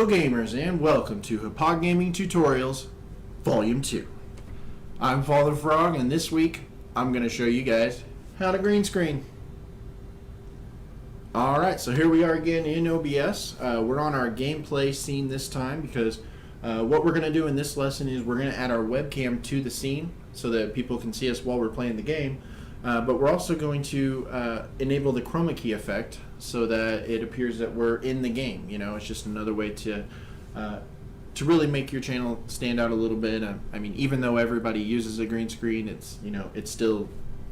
Hello gamers and welcome to Hauppauge Gaming Tutorials Volume 2. I'm Father Frog and this week I'm going to show you guys how to green screen. Alright, so here we are again in OBS. We're on our gameplay scene this time because what we're going to do in this lesson is we're going to add our webcam to the scene so that people can see us while we're playing the game. But we're also going to enable the Chroma key effect so that it appears that we're in the game. You know, it's just another way to really make your channel stand out a little bit. I mean, even though everybody uses a green screen, it's it's still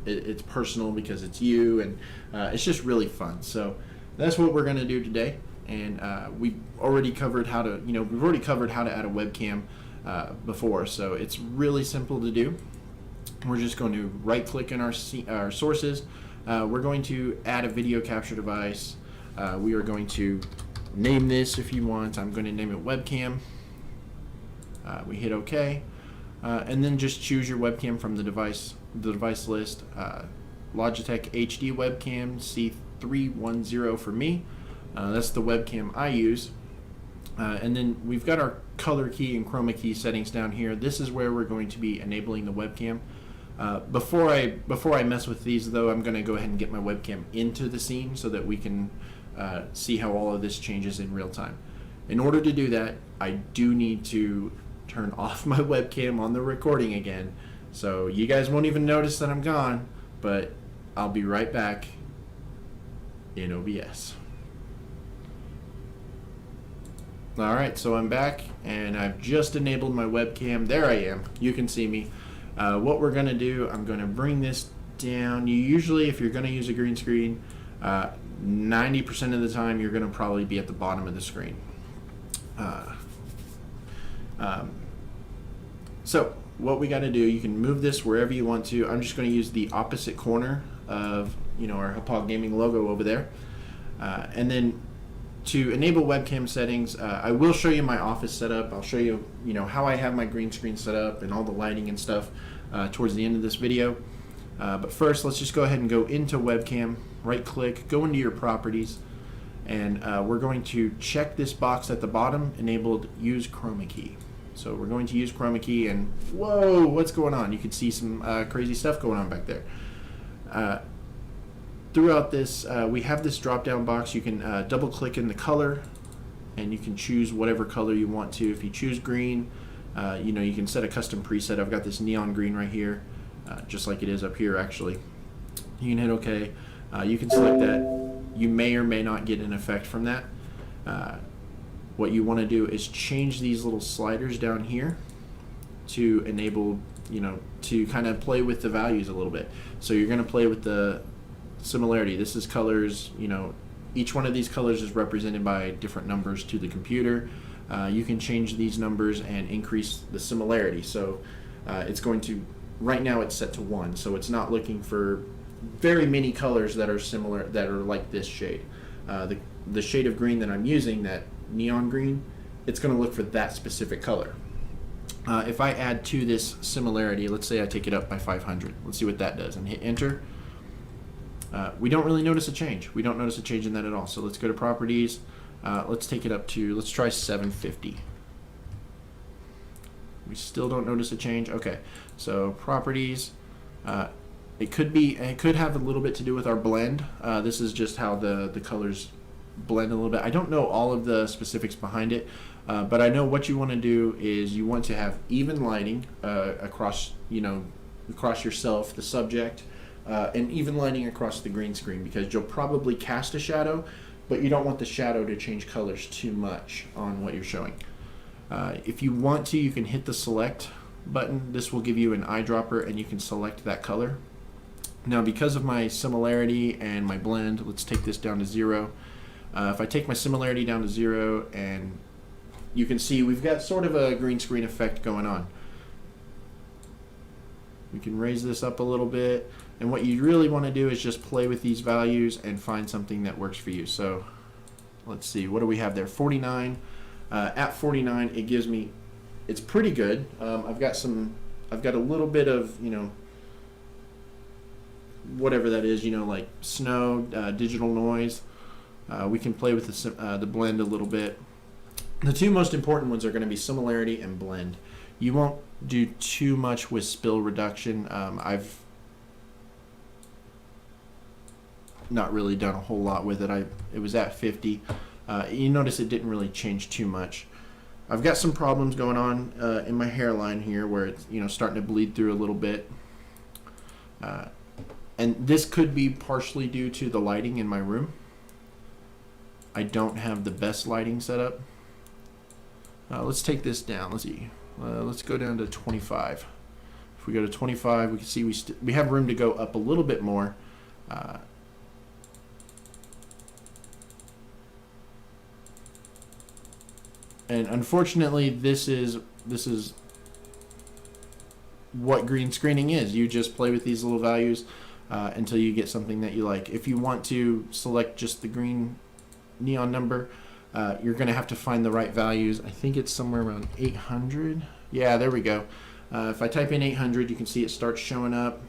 it's personal because it's you, and it's just really fun. So that's what we're going to do today. And we've already covered how to add a webcam before, so it's really simple to do. We're just going to right click in our sources. We're going to add a video capture device. We are going to name this if you want. I'm going to name it webcam. We hit OK. And then just choose your webcam from the device list. Logitech HD webcam C310 for me. That's the webcam I use. And then we've got our color key and chroma key settings down here. This is where we're going to be enabling the webcam. Before I mess with these though, I'm going to go ahead and get my webcam into the scene so that we can see how all of this changes in real time. In order to do that, I do need to turn off my webcam on the recording again, so you guys won't even notice that I'm gone, but I'll be right back in OBS. Alright, so I'm back and I've just enabled my webcam. There I am. You can see me. What we're going to do, I'm going to bring this down. You usually, if you're going to use a green screen, 90% of the time you're going to probably be at the bottom of the screen. So what we got to do, you can move this wherever you want to. I'm just going to use the opposite corner of our Hauppauge Gaming logo over there. And then to enable webcam settings, I will show you my office setup. I'll show you, how I have my green screen set up and all the lighting and stuff towards the end of this video. But first, let's just go ahead and go into webcam, right click, go into your properties, and we're going to check this box at the bottom, enabled use chroma key. So we're going to use chroma key, and whoa, what's going on? You can see some crazy stuff going on back there. Throughout this, we have this drop-down box. You can double-click in the color, and you can choose whatever color you want to. If you choose green, you can set a custom preset. I've got this neon green right here, just like it is up here, actually. You can hit OK. You can select that. You may or may not get an effect from that. What you want to do is change these little sliders down here to enable, to kind of play with the values a little bit. So you're going to play with the similarity. This is colors, each one of these colors is represented by different numbers to the computer. You can change these numbers and increase the similarity. So it's going to, right now it's set to 1, so it's not looking for very many colors that are similar, that are like this shade. The shade of green that I'm using, that neon green, it's going to look for that specific color. If I add to this similarity, let's say I take it up by 500, let's see what that does, and hit enter. We don't really notice a change. We don't notice a change in that at all. So let's go to properties. Let's take it up to, let's try 750. We still don't notice a change. Okay, so properties. It could have a little bit to do with our blend. This is just how the colors blend a little bit. I don't know all of the specifics behind it, but I know what you want to do is you want to have even lighting across, across yourself, the subject. And even lighting across the green screen, because you'll probably cast a shadow, but you don't want the shadow to change colors too much on what you're showing. If you want to, you can hit the select button. This will give you an eyedropper and you can select that color. Now, because of my similarity and my blend, let's take this down to 0. If I take my similarity down to 0, and you can see we've got sort of a green screen effect going on. We can raise this up a little bit, and what you really want to do is just play with these values and find something that works for you. So let's see, what do we have there? 49. At 49, it gives me, it's pretty good. I've got a little bit of, whatever that is, like snow, digital noise. We can play with the blend a little bit. The two most important ones are going to be similarity and blend. You won't do too much with spill reduction. I've not really done a whole lot with it. It was at 50. You notice it didn't really change too much. I've got some problems going on in my hairline here where it's starting to bleed through a little bit. And this could be partially due to the lighting in my room. I don't have the best lighting setup. Let's take this down. Let's see. Let's go down to 25. If we go to 25, we can see we have room to go up a little bit more. And unfortunately, this is what green screening is. You just play with these little values until you get something that you like. If you want to select just the green neon number, you're going to have to find the right values. I think it's somewhere around 800. Yeah, there we go. If I type in 800, you can see it starts showing up.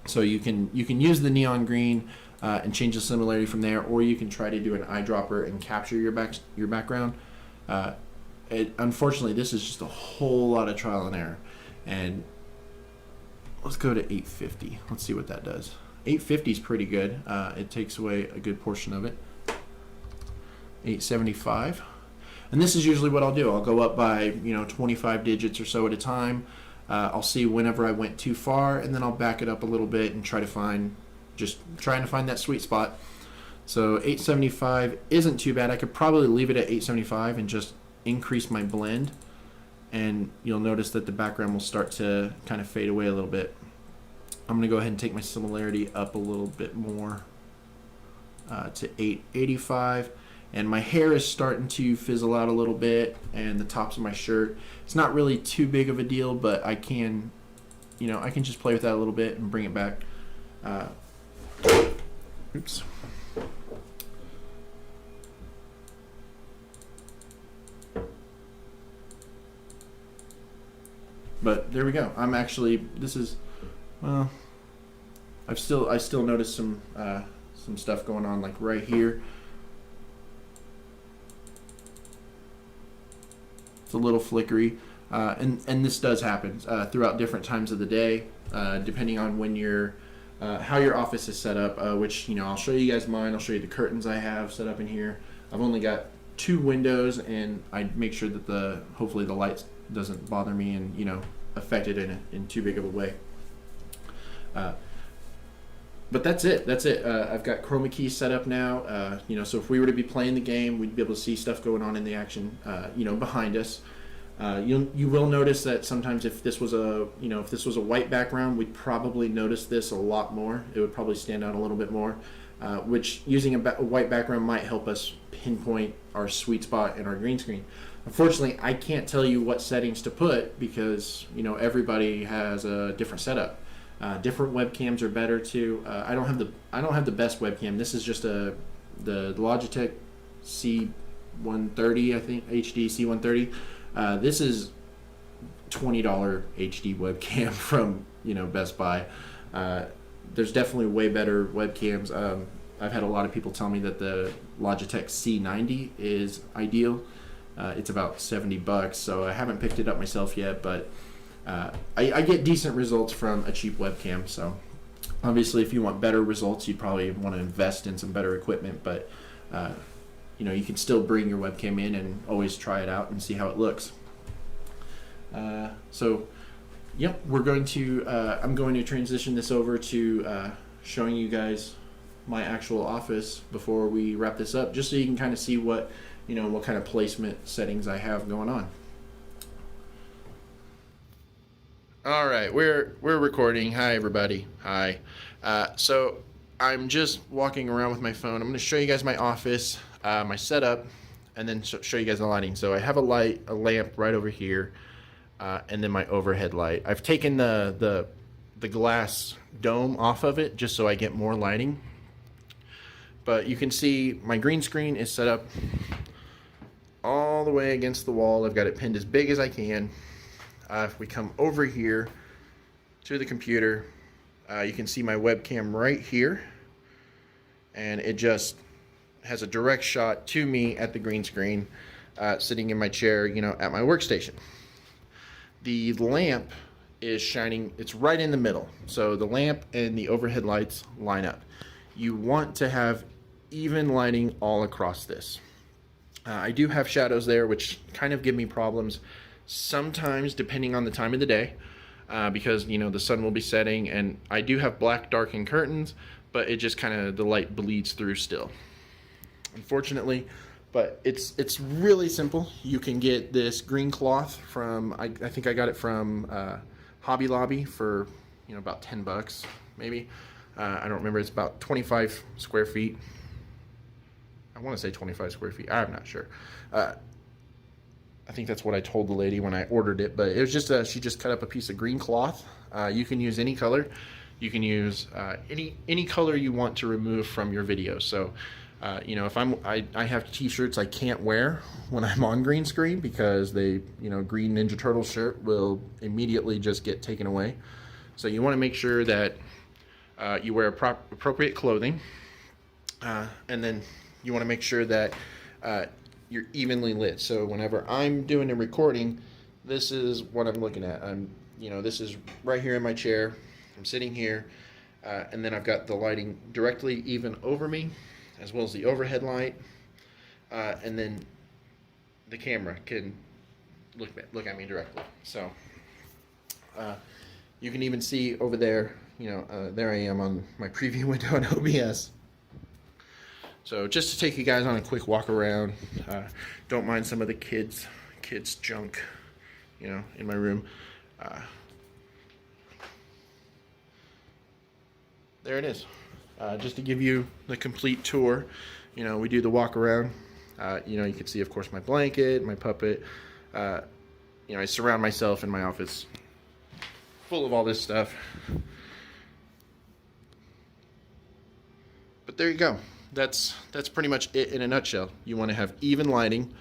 So you can use the neon green and change the similarity from there, or you can try to do an eyedropper and capture your background. Unfortunately, this is just a whole lot of trial and error. And let's go to 850. Let's see what that does. 850 is pretty good. It takes away a good portion of it. 875. And this is usually what I'll do. I'll go up by 25 digits or so at a time. I'll see whenever I went too far, and then I'll back it up a little bit and trying to find that sweet spot. So 875 isn't too bad. I could probably leave it at 875 and just increase my blend, and you'll notice that the background will start to kind of fade away a little bit. I'm going to go ahead and take my similarity up a little bit more to 885. And my hair is starting to fizzle out a little bit, and the tops of my shirt. It's not really too big of a deal, but I can just play with that a little bit and bring it back. Oops. But there we go. I'm actually, I still noticed some stuff going on, like right here. It's a little flickery, and this does happen throughout different times of the day, depending on when how your office is set up. Which I'll show you guys mine. I'll show you the curtains I have set up in here. I've only got 2 windows, and I make sure that hopefully the light doesn't bother me and affect it in too big of a way. But that's it. I've got Chroma keys set up now. So if we were to be playing the game, we'd be able to see stuff going on in the action, behind us. You will notice that sometimes if this was a white background, we'd probably notice this a lot more. It would probably stand out a little bit more, which using a white background might help us pinpoint our sweet spot in our green screen. Unfortunately, I can't tell you what settings to put because everybody has a different setup. Different webcams are better too. I don't have the best webcam. This is just the Logitech C130, I think, HD C130. This is $20 HD webcam from Best Buy. There's definitely way better webcams. I've had a lot of people tell me that the Logitech C90 is ideal. It's about $70, so I haven't picked it up myself yet, but I get decent results from a cheap webcam. So obviously if you want better results, you'd probably want to invest in some better equipment, but you can still bring your webcam in and always try it out and see how it looks. Yep, I'm going to transition this over to showing you guys my actual office before we wrap this up, just so you can kind of see what kind of placement settings I have going on. All right, we're recording. Hi, everybody. Hi. So I'm just walking around with my phone. I'm going to show you guys my office, my setup, and then show you guys the lighting. So I have a lamp right over here, and then my overhead light. I've taken the glass dome off of it just so I get more lighting. But you can see my green screen is set up all the way against the wall. I've got it pinned as big as I can. If we come over here to the computer, you can see my webcam right here, and it just has a direct shot to me at the green screen, sitting in my chair, you know, at my workstation. The lamp is shining, it's right in the middle. So the lamp and the overhead lights line up. You want to have even lighting all across this. I do have shadows there, which kind of give me problems sometimes depending on the time of the day, because, you know, the sun will be setting, and I do have black darkened curtains, but it just kind of, the light bleeds through still, unfortunately. But it's really simple. You can get this green cloth from, I think I got it from Hobby Lobby for, you know, about 10 bucks maybe. I don't remember. It's about 25 square feet. I want to say 25 square feet. I'm not sure. I think that's what I told the lady when I ordered it, but it was just she just cut up a piece of green cloth. You can use any color. You can use any color you want to remove from your video. So, you know, if I have t-shirts I can't wear when I'm on green screen because they, you know, green Ninja Turtle shirt will immediately just get taken away. So you want to make sure that you wear appropriate clothing, and then you want to make sure that you're evenly lit. So whenever I'm doing a recording, this is what I'm looking at. You know, this is right here in my chair. I'm sitting here, and then I've got the lighting directly even over me, as well as the overhead light, and then the camera can look at me directly. So you can even see over there, you know, there I am on my preview window on OBS. So just to take you guys on a quick walk around, don't mind some of the kids junk, you know, in my room. There it is. Just to give you the complete tour, you know, we do the walk around. You know, you can see, of course, my blanket, my puppet. You know, I surround myself in my office full of all this stuff. But there you go. That's pretty much it in a nutshell. You want to have even lighting.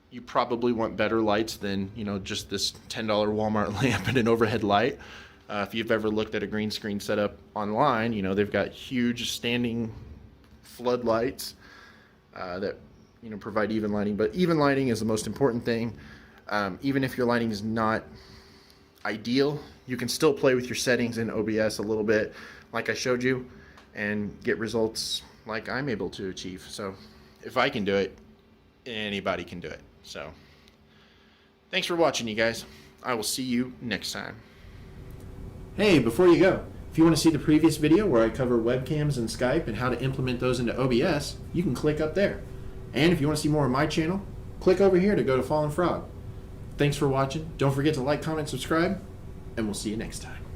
You probably want better lights than, you know, just this $10 Walmart lamp and an overhead light. If you've ever looked at a green screen setup online, you know, they've got huge standing floodlights that, you know, provide even lighting. But even lighting is the most important thing. Even if your lighting is not ideal, you can still play with your settings in OBS a little bit, like I showed you, and get results like I'm able to achieve. So if I can do it, anybody can do it. So thanks for watching, you guys. I will see you next time. Hey, before you go, if you want to see the previous video where I cover webcams and Skype and how to implement those into OBS, you can click up there. And if you want to see more of my channel, click over here to go to Fallen Frog. Thanks for watching. Don't forget to like, comment, subscribe, and we'll see you next time.